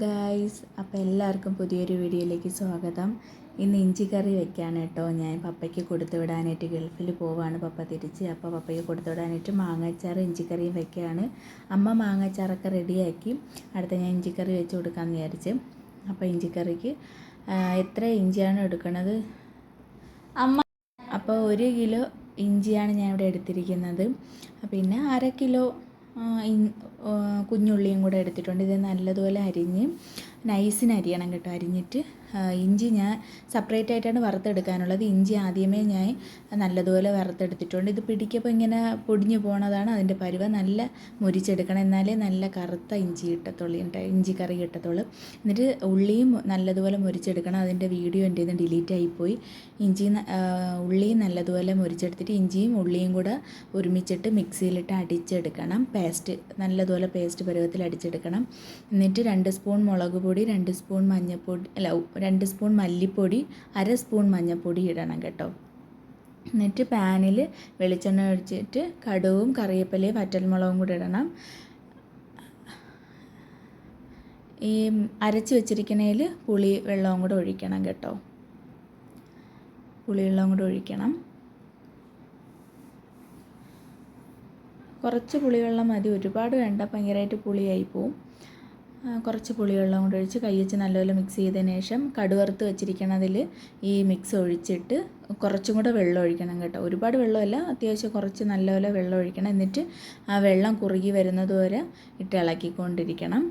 Guys, അപ്പോൾ എല്ലാവർക്കും പുതിയൊരു വീഡിയോയിലേക്ക് സ്വാഗതം. ഇന്ന് ഇഞ്ചി കറി വെക്കാണ് കേട്ടോ. ഞാൻ പപ്പയ്ക്ക് കൊടുത്തു വിടാനായിട്ട് ഗൾഫിൽ പോവാണ് പപ്പ തിരിച്ച്. അപ്പോൾ പപ്പയ്ക്ക് കൊടുത്തു വിടാനായിട്ട് മാങ്ങാച്ചാറ് ഇഞ്ചിക്കറിയും വെക്കുകയാണ്. അമ്മ മാങ്ങാച്ചാറൊക്കെ റെഡിയാക്കി. അടുത്ത ഞാൻ ഇഞ്ചിക്കറി വെച്ച് കൊടുക്കാമെന്ന് വിചാരിച്ച്. അപ്പോൾ ഇഞ്ചിക്കറിക്ക് എത്ര ഇഞ്ചിയാണ് എടുക്കുന്നത് അമ്മ? അപ്പോൾ 1 കിലോ ഇഞ്ചിയാണ് ഞാൻ ഇവിടെ എടുത്തിരിക്കുന്നത്. പിന്നെ 1/2 കിലോ കുഞ്ഞുള്ളിയും കൂടെ എടുത്തിട്ടുണ്ട്. ഇത് നല്ലതുപോലെ അരിഞ്ഞ് നൈസിന് അരിയണം കേട്ടോ. അരിഞ്ഞിട്ട് ഇഞ്ചി ഞാൻ സെപ്പറേറ്റ് ആയിട്ടാണ് വറുത്തെടുക്കാനുള്ളത്. ഇഞ്ചി ആദ്യമേ ഞാൻ നല്ലതുപോലെ വറുത്തെടുത്തിട്ടുണ്ട്. ഇത് പിടിക്കപ്പോൾ ഇങ്ങനെ പൊടിഞ്ഞു പോണതാണ് അതിൻ്റെ പരുവ. നല്ല മുരിച്ചെടുക്കണം, എന്നാലേ നല്ല കറുത്ത ഇഞ്ചി കിട്ടത്തുള്ളൂ, ഇഞ്ചി കറി കിട്ടത്തുള്ളൂ. എന്നിട്ട് ഉള്ളിയും നല്ലതുപോലെ മുരിച്ചെടുക്കണം. അതിൻ്റെ വീഡിയോ എൻ്റെ ഇത് ഡിലീറ്റ് ആയിപ്പോയി. ഉള്ളിയും നല്ലതുപോലെ മുരിച്ചെടുത്തിട്ട് ഇഞ്ചിയും ഉള്ളിയും കൂടെ ഒരുമിച്ചിട്ട് മിക്സിയിലിട്ട് അടിച്ചെടുക്കണം. നല്ലതുപോലെ പേസ്റ്റ് പരുവത്തിൽ അടിച്ചെടുക്കണം. എന്നിട്ട് 2 സ്പൂൺ മുളക് പൊടി, 2 സ്പൂൺ മഞ്ഞൾപ്പൊടി, 2 സ്പൂൺ മല്ലിപ്പൊടി, 1/2 സ്പൂൺ മഞ്ഞൾപ്പൊടി ഇടണം കേട്ടോ. എന്നിട്ട് പാനിൽ വെളിച്ചെണ്ണ ഒഴിച്ചിട്ട് കടുവും കറിവേപ്പിലയും വറ്റൽമുളകും കൂടി ഇടണം. ഈ അരച്ച് വെച്ചിരിക്കുന്നതിൽ പുളി വെള്ളവും കൂടെ ഒഴിക്കണം കേട്ടോ. പുളിവെള്ളവും കൂടെ ഒഴിക്കണം. കുറച്ച് പുളിവെള്ളം മതി, ഒരുപാട് വേണ്ട, ഭയങ്കരമായിട്ട് പുളിയായി പോവും. കുറച്ച് പുളിവെള്ളം കൂടെ ഒഴിച്ച് കൈ വെച്ച് നല്ലപോലെ മിക്സ് ചെയ്തതിന് ശേഷം കടുവറുത്ത് വെച്ചിരിക്കണതിൽ ഈ മിക്സ് ഒഴിച്ചിട്ട് കുറച്ചും കൂടെ വെള്ളം ഒഴിക്കണം കേട്ടോ. ഒരുപാട് വെള്ളമല്ല, അത്യാവശ്യം കുറച്ച് നല്ലപോലെ വെള്ളം ഒഴിക്കണം. എന്നിട്ട് ആ വെള്ളം കുറുകി വരുന്നത് വരെ ഇട്ട് ഇളക്കിക്കൊണ്ടിരിക്കണം.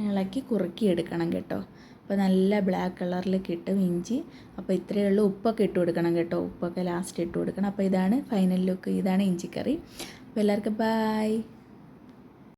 ഇളക്കി കുറുക്കിയെടുക്കണം കേട്ടോ. അപ്പോൾ നല്ല ബ്ലാക്ക് കളറിൽ കിട്ടും ഇഞ്ചി. അപ്പോൾ ഇത്രയേ ഉള്ളൂ. ഉപ്പൊക്കെ ഇട്ട് കൊടുക്കണം കേട്ടോ. ഉപ്പൊക്കെ ലാസ്റ്റ് ഇട്ട് കൊടുക്കണം. അപ്പോൾ ഇതാണ് ഫൈനൽ ലുക്ക്. ഇതാണ് ഇഞ്ചിക്കറി. അപ്പോൾ എല്ലാവർക്കും ബൈ.